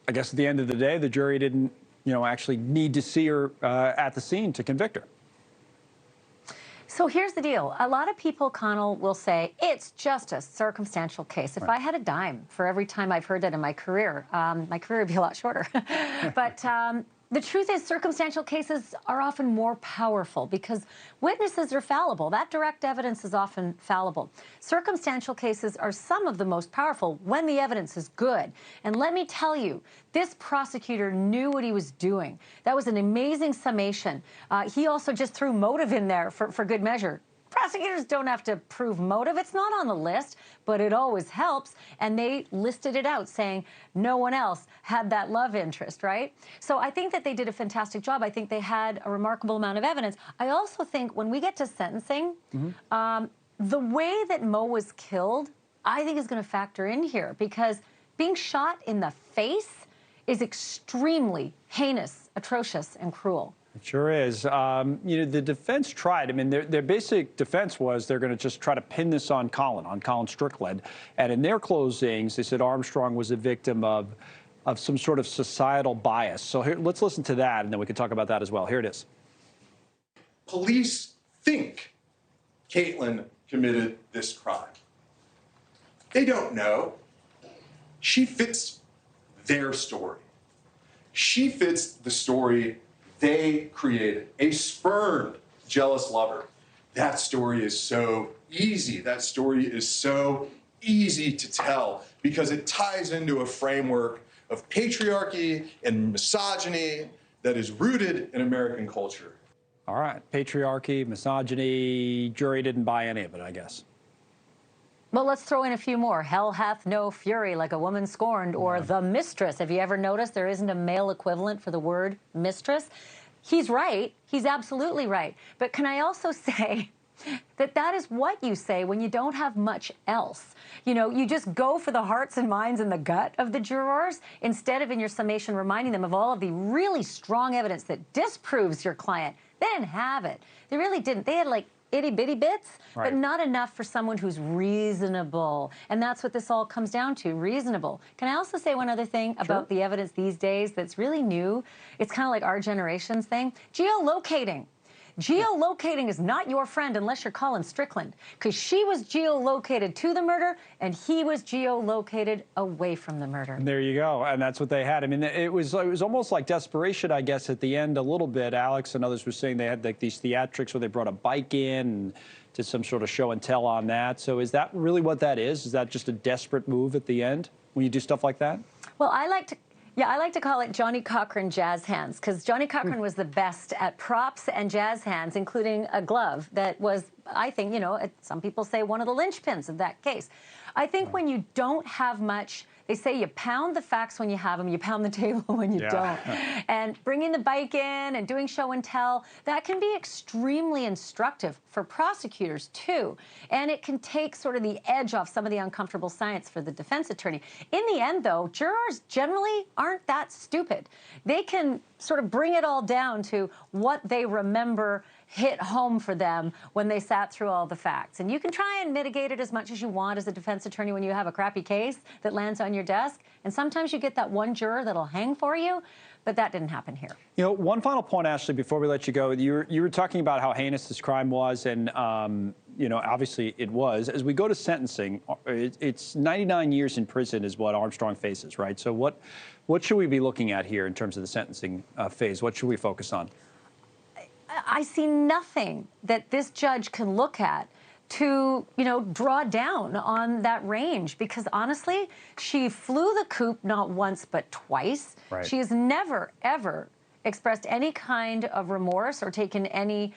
I guess at the end of the day, the jury didn't, actually need to see her at the scene to convict her. So here's the deal. A lot of people, Connell, will say it's just a circumstantial case. If I had a dime for every time I've heard that in my career would be a lot shorter. But the truth is circumstantial cases are often more powerful because witnesses are fallible. That direct evidence is often fallible. Circumstantial cases are some of the most powerful when the evidence is good. And let me tell you, this prosecutor knew what he was doing. That was an amazing summation. He also just threw motive in there for good measure. Prosecutors don't have to prove motive. It's not on the list, but it always helps. And they listed it out saying no one else had that love interest, right? So I think that they did a fantastic job. I think they had a remarkable amount of evidence. I also think when we get to sentencing, the way that Mo was killed, I think is going to factor in here because being shot in the face is extremely heinous, atrocious, and cruel. It sure is. The defense tried. I mean, their basic defense was they're going to just try to pin this on Colin Strickland. And in their closings, they said Armstrong was a victim of some sort of societal bias. So here, let's listen to that, and then we can talk about that as well. Here it is. Police think Kaitlyn committed this crime. They don't know. She fits their story. She fits the story they created, a spurned, jealous lover. That story is so easy. That story is so easy to tell because it ties into a framework of patriarchy and misogyny that is rooted in American culture. All right, patriarchy, misogyny, jury didn't buy any of it, I guess. Well, let's throw in a few more. Hell hath no fury like a woman scorned, or the mistress. Have you ever noticed there isn't a male equivalent for the word mistress? He's right. He's absolutely right. But can I also say that is what you say when you don't have much else? You just go for the hearts and minds and the gut of the jurors instead of in your summation reminding them of all of the really strong evidence that disproves your client. They didn't have it. They really didn't. They had like itty-bitty bits, but not enough for someone who's reasonable. And that's what this all comes down to, reasonable. Can I also say one other thing about the evidence these days that's really new? It's kind of like our generation's thing. Geolocating. Geolocating is not your friend unless you're Colin Strickland, because she was geolocated to the murder and he was geolocated away from the murder. There you go, and that's what they had. I mean, it was almost like desperation, I guess, at the end a little bit. Alex and others were saying they had like these theatrics where they brought a bike in and did some sort of show and tell on that. So is that really what that is? Is that just a desperate move at the end when you do stuff like that? Well, I like to call it Johnny Cochran jazz hands, because Johnny Cochran was the best at props and jazz hands, including a glove that was, I think, some people say one of the linchpins of that case. I think when you don't have much, they say you pound the facts when you have them, you pound the table when you don't. And bringing the bike in and doing show and tell, that can be extremely instructive for prosecutors, too. And it can take sort of the edge off some of the uncomfortable science for the defense attorney. In the end, though, jurors generally aren't that stupid. They can sort of bring it all down to what they remember hit home for them when they sat through all the facts. And you can try and mitigate it as much as you want as a defense attorney when you have a crappy case that lands on your desk. And sometimes you get that one juror that'll hang for you, but that didn't happen here. One final point, Ashleigh, before we let you go. You were talking about how heinous this crime was, and obviously it was. As we go to sentencing, it's 99 years in prison is what Armstrong faces, right? So what should we be looking at here in terms of the sentencing phase? What should we focus on? I see nothing that this judge can look at to, draw down on that range, because honestly, she flew the coop not once but twice. She has never, ever expressed any kind of remorse or taken any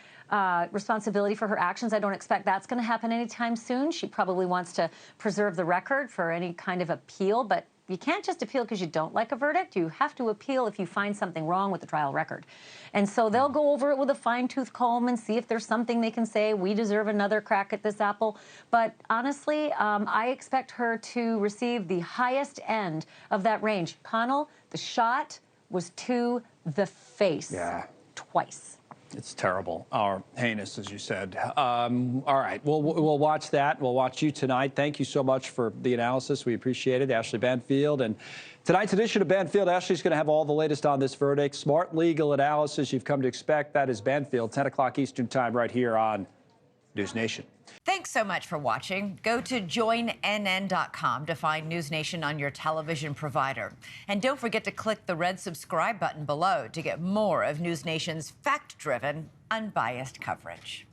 responsibility for her actions. I don't expect that's going to happen anytime soon. She probably wants to preserve the record for any kind of appeal, but you can't just appeal because you don't like a verdict. You have to appeal if you find something wrong with the trial record. And so they'll go over it with a fine-tooth comb and see if there's something they can say, we deserve another crack at this apple. But honestly, I expect her to receive the highest end of that range. Connell, the shot was to the face twice. It's terrible, or heinous, as you said. All right, we'll watch that. We'll watch you tonight. Thank you so much for the analysis. We appreciate it. Ashleigh Banfield and Tonight's edition of Banfield, Ashleigh's going to have all the latest on this verdict. Smart legal analysis you've come to expect. That is Banfield, 10 o'clock Eastern time right here on NewsNation. Thanks so much for watching. Go to joinnn.com to find NewsNation on your television provider. And don't forget to click the red subscribe button below to get more of NewsNation's fact-driven, unbiased coverage.